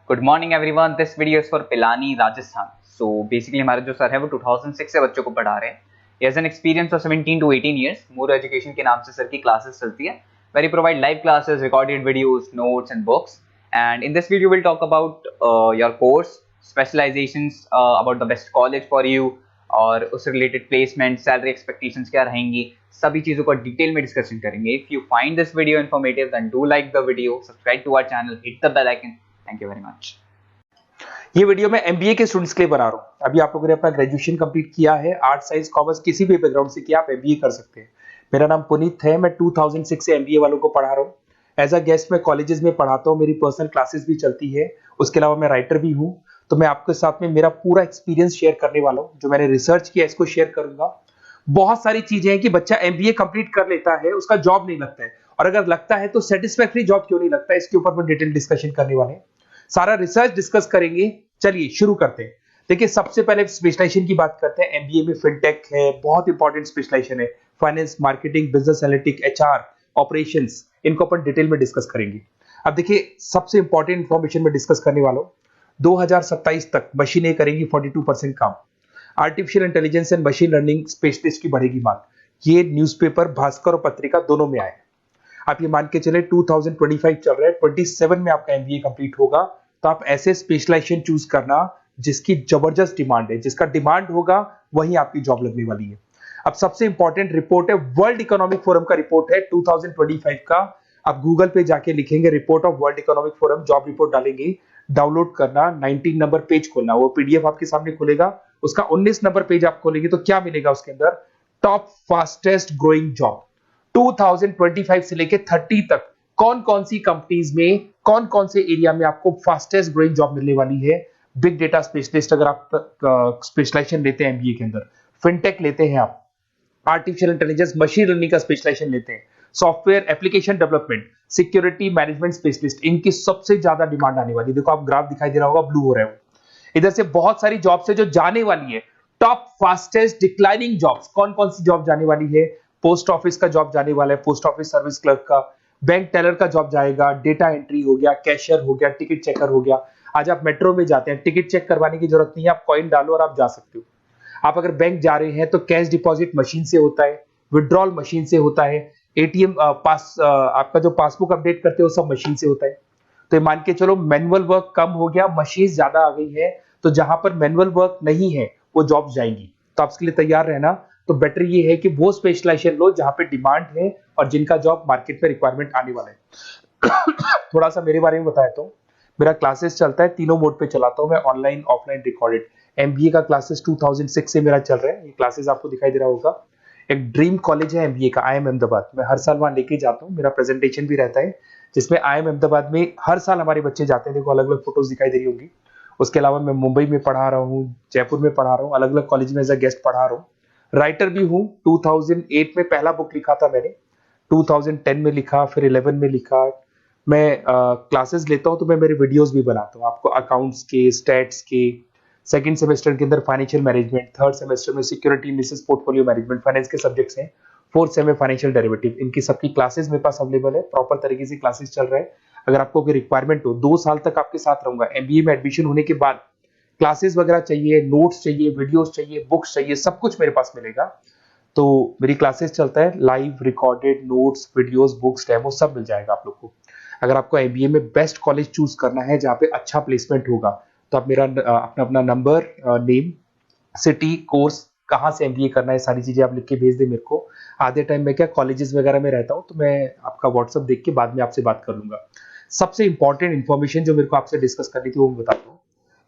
Good morning everyone. This video is for Pilani Rajasthan. So basically हमारे जो sir है वो 2006 से बच्चों को पढ़ा रहे हैं। He has an experience of 17 to 18 years। More education के नाम से सर की क्लासेस चलती है, very provide live classes, recorded videos, notes and books. And in this video will talk about your course, specialisations, about the best college for you, और उससे related placement, salary expectations क्या रहेंगी, सभी चीजों का डिटेल में डिस्कशन करेंगे। If you find this video informative then do like the video, subscribe to our channel, hit the bell icon. Thank you very much. ये वीडियो मैं एमबीए के स्टूडेंट्स के लिए बना रहा हूँ। अभी आप लोगों ने अपना ग्रेजुएशन कंप्लीट किया है, आर्ट, साइंस, कॉमर्स, किसी भी बैकग्राउंड से किया, आप एमबीए कर सकते हैं। मेरा नाम पुनीत है, मैं 2006 से एमबीए वालों को पढ़ा रहा हूँ। एज अ गेस्ट मैं कॉलेजेस में पढ़ाता हूँ, मेरी पर्सनल क्लासेस भी चलती है। उसके अलावा मैं राइटर भी हूँ। तो मैं आपके साथ में मेरा पूरा एक्सपीरियंस शेयर करने वाला हूँ, जो मैंने रिसर्च किया इसको शेयर करूंगा। बहुत सारी चीजें हैं कि बच्चा एमबीए कंप्लीट कर लेता है, उसका जॉब नहीं लगता है, और अगर लगता है तो सेटिस्फैक्टरी जॉब क्यों नहीं लगता है, इसके ऊपर मैं डिटेल डिस्कशन करने वाले हैं। सारा रिसर्च डिस्कस करेंगे। चलिए शुरू करते हैं। देखिए, सबसे पहले स्पेशलाइजेशन की बात करते हैं। एमबीए में फिनटेक है, बहुत इंपॉर्टेंट स्पेशलाइजेशन है। Finance, marketing, business analytic, HR, operations, इनको अपन डिटेल में डिस्कस करेंगे। अब देखिए, सबसे इंपॉर्टेंट इंफॉर्मेशन में डिस्कस करने वाला हूं। 2027 तक मशीनें करेंगी 42% काम। Artificial intelligence and machine learning specialist की बढ़ेगी मांग। ये न्यूज़पेपर, भास्कर और पत्रिका दोनों में आए। आप ये मान के चले 2025 चल रहा है, 27 में आपका एमबीए कंप्लीट होगा। तो आप ऐसे स्पेशलाइजेशन चूज करना जिसकी जबरदस्त डिमांड है, जिसका डिमांड होगा वही आपकी जॉब लगने वाली है। अब सबसे इंपॉर्टेंट रिपोर्ट है, वर्ल्ड इकोनॉमिक फोरम का रिपोर्ट है 2025 का। आप गूगल पे जाके लिखेंगे report of world economic forum, job report डालेंगे, डाउनलोड करना, 19 नंबर पेज खोलना, वो पीडीएफ आपके सामने खुलेगा। उसका 19 नंबर पेज आप खोलेंगे तो क्या मिलेगा उसके अंदर? टॉप फास्टेस्ट ग्रोइंग जॉब 2025 से लेके 30 तक कौन कौन सी कंपनीज में, कौन कौन से एरिया में आपको फास्टेस्ट ग्रोइंग जॉब मिलने वाली है। बिग डेटा स्पेशलिस्ट अगर आप स्पेशलाइजेशन लेते हैं एमबीए के अंदर, फिनटेक लेते हैं आप, आर्टिफिशियल इंटेलिजेंस, मशीन लर्निंग का स्पेशलाइजेशन लेते हैं, software application development, security management specialist, इनकी सबसे ज्यादा डिमांड आने वाली है। देखो, आप ग्राफ दिखाई दे रहा होगा, ब्लू हो रहा है। इधर से बहुत सारी जॉब्स है जो जाने वाली है। टॉप फास्टेस्ट डिक्लाइनिंग जॉब्स, कौन कौन सी जॉब जाने वाली है? पोस्ट ऑफिस का जॉब जाने वाला है, पोस्ट ऑफिस सर्विस क्लर्क का, बैंक टेलर का जॉब जाएगा, डेटा एंट्री हो गया, कैशियर हो गया, टिकट चेकर हो गया। आज आप मेट्रो में जाते हैं, टिकट चेक करवाने की जरूरत नहीं है, आप कॉइन डालो और आप जा सकते हो। आप अगर बैंक जा रहे हैं तो कैश डिपॉजिट मशीन से होता है, विड्रॉल मशीन से होता है, एटीएम आपका जो पासबुक अपडेट करते हो सब मशीन से होता है। तो मान के चलो मैनुअल वर्क कम हो गया, मशीन ज्यादा आ गई है, तो जहां पर मैनुअल वर्क नहीं है वो जॉब जाएंगी। तो आप इसके लिए तैयार रहना। तो बेटर ये है कि वो स्पेशलाइजेशन लो जहां पे डिमांड है और जिनका जॉब मार्केट में रिक्वायरमेंट आने वाला है। थोड़ा सा मेरे बारे में बताया तो मेरा क्लासेस चलता है, तीनों मोड पे चलाता हूं मैं, ऑनलाइन, ऑफलाइन, रिकॉर्डेड। एमबीए का क्लासेस 2006 से मेरा चल रहा है। ये क्लासेस आपको दिखाई दे रहा होगा। एक ड्रीम कॉलेज है एमबीए का, आईएम अहमदाबाद। मैं हर साल वहां लेके जाता हूँ, मेरा प्रेजेंटेशन भी रहता है, जिसमें आईएम अहमदाबाद में हर साल हमारे बच्चे जाते हैं। देखो, अलग अलग फोटोज दिखाई दे रही होंगी। उसके अलावा मैं मुंबई में पढ़ा रहा हूँ, जयपुर में पढ़ा रहा हूँ, अलग अलग कॉलेज में एज अ गेस्ट पढ़ा रहा हूँ। राइटर भी हूँ। 2008 में पहला बुक लिखा था मैंने, 2010 में लिखा, फिर 11 में लिखा। मैं क्लासेस लेता हूँ तो मैं मेरे वीडियोस भी बनाता हूँ आपको, अकाउंट्स के, स्टैट्स के। सेकंड सेमेस्टर के अंदर फाइनेंशियल मैनेजमेंट, थर्ड सेमेस्टर में security analysis, portfolio management, finance के सब्जेक्ट्स हैं। फोर्थ सेम में फाइनेंशियल डेरिवेटिव। इनकी सबकी क्लासेस मेरे पास अवेलेबल है, प्रॉपर तरीके से क्लासेस चल रहा है। अगर आपको कोई रिक्वायरमेंट हो, 2 साल तक आपके साथ रहूंगा। एमबीए में एडमिशन होने के बाद क्लासेस वगैरह चाहिए, नोट्स चाहिए, वीडियोस चाहिए, बुक्स चाहिए, सब कुछ मेरे पास मिलेगा। तो मेरी क्लासेस चलता है, live, recorded, notes, videos, books, demo सब मिल जाएगा आप लोग को। अगर आपको एमबीए में बेस्ट कॉलेज चूज करना है जहाँ पे अच्छा प्लेसमेंट होगा, तो आप मेरा अपना अपना नंबर, नेम, सिटी, कोर्स, कहाँ से एमबीए करना है, सारी चीजें आप लिख के भेज दे मेरे को। आधे टाइम में क्या कॉलेजेस वगैरह में रहता हूँ, तो मैं आपका व्हाट्सअप देख के बाद में आपसे बात कर लूंगा। सबसे इंपॉर्टेंट इन्फॉर्मेशन जो मेरे को आपसे डिस्कस करनी थी वो मैं बताता हूँ।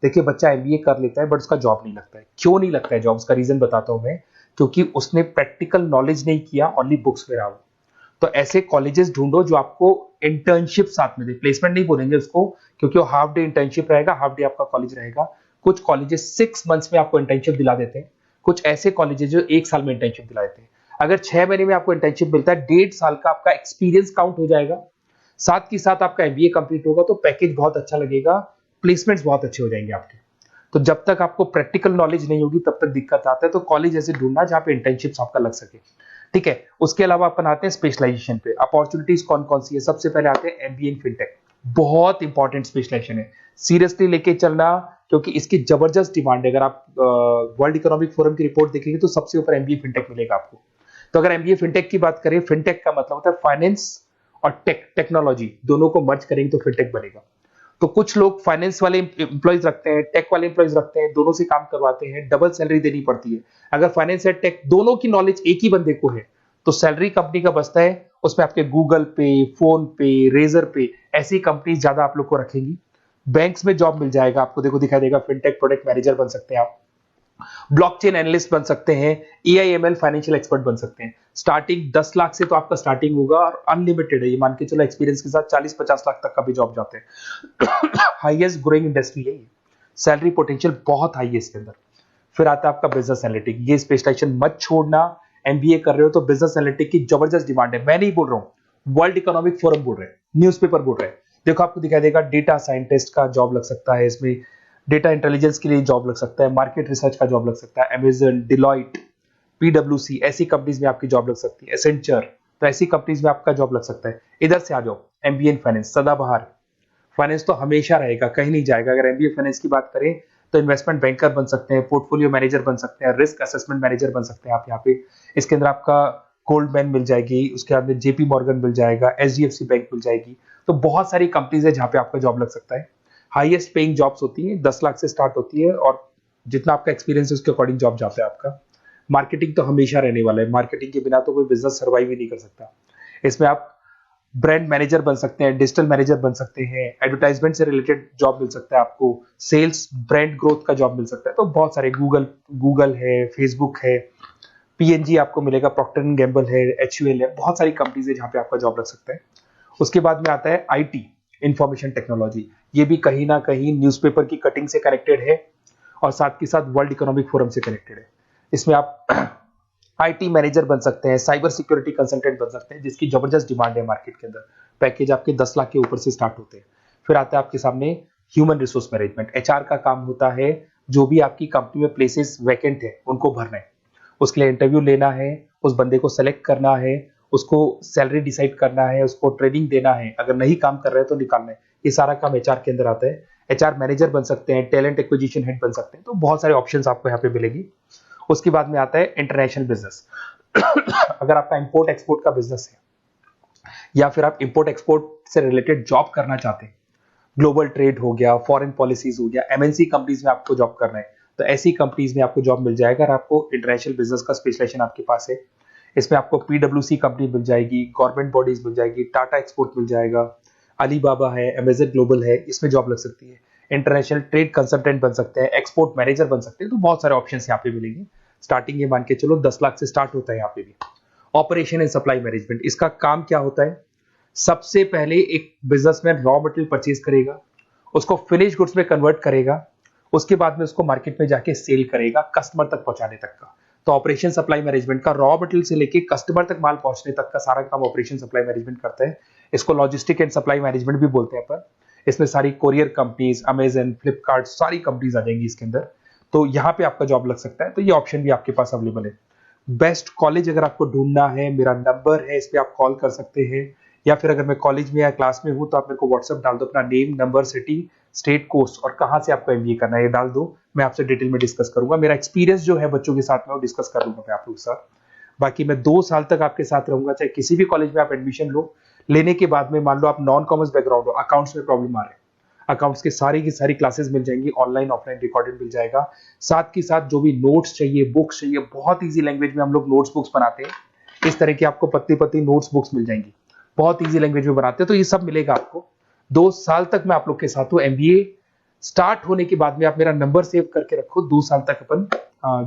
देखिए, बच्चा एमबीए कर लेता है बट उसका जॉब नहीं लगता है। क्यों नहीं लगता है जॉब? उसका रीजन बताता हूँ मैं। क्योंकि उसने प्रैक्टिकल नॉलेज नहीं किया, ओनली बुक्स में रहा। तो ऐसे कॉलेजेस ढूंढो जो आपको इंटर्नशिप साथ में दे। प्लेसमेंट नहीं बोलेंगे उसको, क्योंकि वो हाफ डे इंटर्नशिप रहेगा, हाफ डे आपका कॉलेज रहेगा। कुछ कॉलेजेस 6 मंथ्स में आपको इंटर्नशिप दिला देते हैं, कुछ ऐसे कॉलेजेस जो 1 साल में इंटर्नशिप दिला देते हैं। अगर 6 महीने में आपको इंटर्नशिप मिलता है, 1.5 साल का आपका एक्सपीरियंस काउंट हो जाएगा। साथ ही साथ आपका एमबीए कंप्लीट होगा तो पैकेज बहुत अच्छा लगेगा, प्लेसमेंट्स बहुत अच्छे हो जाएंगे आपके। तो जब तक आपको प्रैक्टिकल नॉलेज नहीं होगी तब तक दिक्कत आता है। तो कॉलेज ऐसे ढूंढना जहां पे इंटर्नशिप्स आपका लग सके। ठीक है, उसके अलावा अपन आते हैं स्पेशलाइजेशन पे। अपॉर्चुनिटीज कौन कौन सी है? सबसे पहले आते हैं एमबीए इन फिनटेक। बहुत इंपॉर्टेंट स्पेशलाइजेशन है, सीरियसली लेके चलना, क्योंकि इसकी जबरदस्त डिमांड है। अगर आप वर्ल्ड इकोनॉमिक फोरम की रिपोर्ट देखेंगे तो सबसे ऊपर एमबीए फिनटेक मिलेगा आपको। तो अगर एमबीए फिनटेक की बात करें, फिनटेक का मतलब होता है फाइनेंस और टेक्नोलॉजी, दोनों को मर्ज करेंगे तो फिनटेक बनेगा। तो कुछ लोग फाइनेंस वाले एम्प्लॉइज रखते हैं, टेक वाले एम्प्लॉइज रखते हैं, दोनों से काम करवाते हैं, डबल सैलरी देनी पड़ती है। अगर फाइनेंस या टेक दोनों की नॉलेज एक ही बंदे को है तो सैलरी कंपनी का बचता है, उसमें आपके गूगल पे, फोन पे, रेजर पे, ऐसी कंपनी ज्यादा आप लोग को रखेंगी। बैंक्स में जॉब मिल जाएगा आपको, देखो दिखाई देगा, फिनटेक प्रोडक्ट मैनेजर बन सकते हैं आप, ब्लॉकचेन एनालिस्ट बन सकते हैं, एआईएमएल फाइनेंशियल एक्सपर्ट बन सकते हैं। स्टार्टिंग 10 लाख से तो आपका स्टार्टिंग होगा और अनलिमिटेड है, ये मान के चलो एक्सपीरियंस के साथ 40-50 लाख तक का भी जॉब जाते हैं। हाईएस्ट ग्रोइंग इंडस्ट्री है ये, सैलरी पोटेंशियल बहुत हाई है इसके अंदर। फिर आता है आपका बिजनेस एनालिटिक, ये स्पेशलाइजेशन मत छोड़ना। एमबीए कर रहे हो तो बिजनेस एनालिटिक की जबरदस्त डिमांड है। मैं नहीं बोल रहा हूं, वर्ल्ड इकोनॉमिक फोरम बोल रहे हैं, न्यूज़पेपर बोल रहे हैं। देखो आपको दिखाई देगा, डेटा साइंटिस्ट का जॉब लग सकता है इसमें, डेटा इंटेलिजेंस के लिए जॉब लग सकता है, मार्केट रिसर्च का जॉब लग सकता है, अमेजन, डिलॉइट, पीडब्ल्यूसी, ऐसी कंपनीज में आपकी जॉब लग सकती है, एसेंचर, तो ऐसी कंपनीज में आपका जॉब लग सकता है। इधर से आ जाओ, एमबीए इन फाइनेंस सदाबहार, फाइनेंस तो हमेशा रहेगा, कहीं नहीं जाएगा। अगर एमबीए फाइनेंस की बात करें तो इन्वेस्टमेंट बैंकर बन सकते हैं, पोर्टफोलियो मैनेजर बन सकते हैं, रिस्क असेसमेंट मैनेजर बन सकते हैं आप यहाँ पे। इसके अंदर आपका गोल्डमैन मिल जाएगी, उसके बाद में जेपी मॉर्गन मिल जाएगा, एचडीएफसी बैंक मिल जाएगी। तो बहुत सारी कंपनीज है जहाँ पे आपका जॉब लग सकता है। हाईएस्ट पेइंग जॉब्स होती है, 10 लाख से स्टार्ट होती है, और जितना आपका एक्सपीरियंस है उसके अकॉर्डिंग जॉब जाता है आपका। मार्केटिंग तो हमेशा रहने वाला है, मार्केटिंग के बिना तो कोई बिजनेस सर्वाइव ही नहीं कर सकता। इसमें आप ब्रांड मैनेजर बन सकते हैं, डिजिटल मैनेजर बन सकते हैं, एडवर्टाइजमेंट से रिलेटेड जॉब मिल सकता है आपको, सेल्स ब्रांड ग्रोथ का जॉब मिल सकता है। तो बहुत सारे, गूगल है, फेसबुक है, पीएनजी आपको मिलेगा, प्रॉक्टर एंड गैम्बल है, एचयूएल है, बहुत सारी कंपनीज है जहाँ पे आपका जॉब लग सकता है। उसके बाद में आता है आईटी, इंफॉर्मेशन टेक्नोलॉजी, ये भी कहीं ना कहीं न्यूज़पेपर की कटिंग से कनेक्टेड है और साथ के साथ वर्ल्ड इकोनॉमिक फोरम से कनेक्टेड है। इसमें आप आईटी मैनेजर बन सकते हैं, साइबर सिक्योरिटी कंसल्टेंट बन सकते हैं, जिसकी जबरदस्त डिमांड है मार्केट के अंदर। पैकेज आपके 10 लाख के ऊपर से स्टार्ट होते हैं। फिर आता है आपके सामने ह्यूमन रिसोर्स मैनेजमेंट, एचआर का काम होता है, जो भी आपकी कंपनी में प्लेसेस वैकेंट है उनको भरना है, उसके लिए इंटरव्यू लेना है, उस बंदे को सेलेक्ट करना है, उसको सैलरी डिसाइड करना है, उसको ट्रेनिंग देना है, अगर नहीं काम कर रहे हैं तो निकालना है। ये सारा काम एचआर के अंदर आता है। एचआर मैनेजर बन सकते हैं, टैलेंट एक्विजिशन हेड बन सकते हैं। तो बहुत सारे ऑप्शंस आपको यहाँ पे मिलेगी। उसके बाद में आता है इंटरनेशनल बिजनेस। अगर आपका इंपोर्ट एक्सपोर्ट का बिजनेस है या फिर आप इंपोर्ट एक्सपोर्ट से रिलेटेड जॉब करना चाहते हैं, ग्लोबल ट्रेड हो गया, फॉरेन पॉलिसीज हो गया, एमएनसी कंपनीज में आपको जॉब करना है, तो ऐसी कंपनीज में आपको जॉब मिल जाएगा। अगर आपको इंटरनेशनल बिजनेस का स्पेशलाइजेशन आपके पास है, इसमें आपको पीडब्ल्यूसी कंपनी मिल जाएगी, गवर्नमेंट बॉडीज मिल जाएगी, टाटा एक्सपोर्ट मिल जाएगा, अलीबाबा है, अमेजन ग्लोबल है, इसमें जॉब लग सकती है। इंटरनेशनल ट्रेड कंसल्टेंट बन सकते हैं, एक्सपोर्ट मैनेजर बन सकते हैं। तो बहुत सारे ऑप्शन यहाँ पे मिलेंगे। स्टार्टिंग ये मान के चलो 10 लाख से स्टार्ट होता है यहाँ पे भी। ऑपरेशन एंड सप्लाई मैनेजमेंट, इसका काम क्या होता है? सबसे पहले एक बिजनेसमैन रॉ मटेरियल परचेज करेगा, उसको फिनिश गुड्स में कन्वर्ट करेगा, उसके बाद में उसको मार्केट में जाके सेल करेगा, कस्टमर तक पहुंचाने तक का। तो ऑपरेशन सप्लाई मैनेजमेंट का रॉ मटेरियल से लेके कस्टमर तक माल पहुंचने तक का सारा काम ऑपरेशन सप्लाई मैनेजमेंट करता है। इसको लॉजिस्टिक एंड सप्लाई मैनेजमेंट भी बोलते हैं अपन। इसमें सारी कोरियर कंपनीज, अमेजन, फ्लिपकार्ट, सारी कंपनीज आ जाएंगी इसके अंदर। तो यहाँ पे आपका जॉब लग सकता है। तो ये ऑप्शन भी आपके पास अवेलेबल है। बेस्ट कॉलेज अगर आपको ढूंढना है, मेरा नंबर है, इस पे आप कॉल कर सकते हैं, या फिर अगर मैं कॉलेज में या क्लास में हूं तो आप मेरे को व्हाट्सएप डाल दो, अपना name, number, city, state, course और कहां से आपको एमबीए करना है ये डाल दो। मैं आपसे डिटेल में डिस्कस करूंगा। मेरा एक्सपीरियंस जो है बच्चों के साथ में वो डिस्कस कर लूंगा मैं आप लोगों के साथ। बाकी मैं 2 साल तक आपके साथ रहूंगा, चाहे किसी भी कॉलेज में आप एडमिशन लो। लेने के बाद में मान लो आप नॉन कॉमर्स बैकग्राउंड हो, अकाउंट्स में प्रॉब्लम आ रहा है, अकाउंट्स की सारी क्लासेस मिल जाएंगी, ऑनलाइन ऑफलाइन रिकॉर्डेड मिल जाएगा। साथ के साथ जो भी नोट्स चाहिए, बुक्स चाहिए, बहुत ईजी लैंग्वेज में हम लोग नोट्स बुक्स बनाते हैं। इस तरह की आपको पत्ती पत्ती नोट्स बुक्स मिल जाएंगी, बहुत ईजी लैंग्वेज में बनाते हैं। तो ये सब मिलेगा आपको। 2 साल तक मैं आप लोग के साथ हूँ। एमबीए स्टार्ट होने के बाद में आप मेरा नंबर सेव करके रखो। 2 साल तक अपन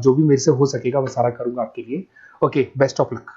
जो भी मेरे से हो सकेगा वो सारा करूंगा आपके लिए। Okay, best of luck.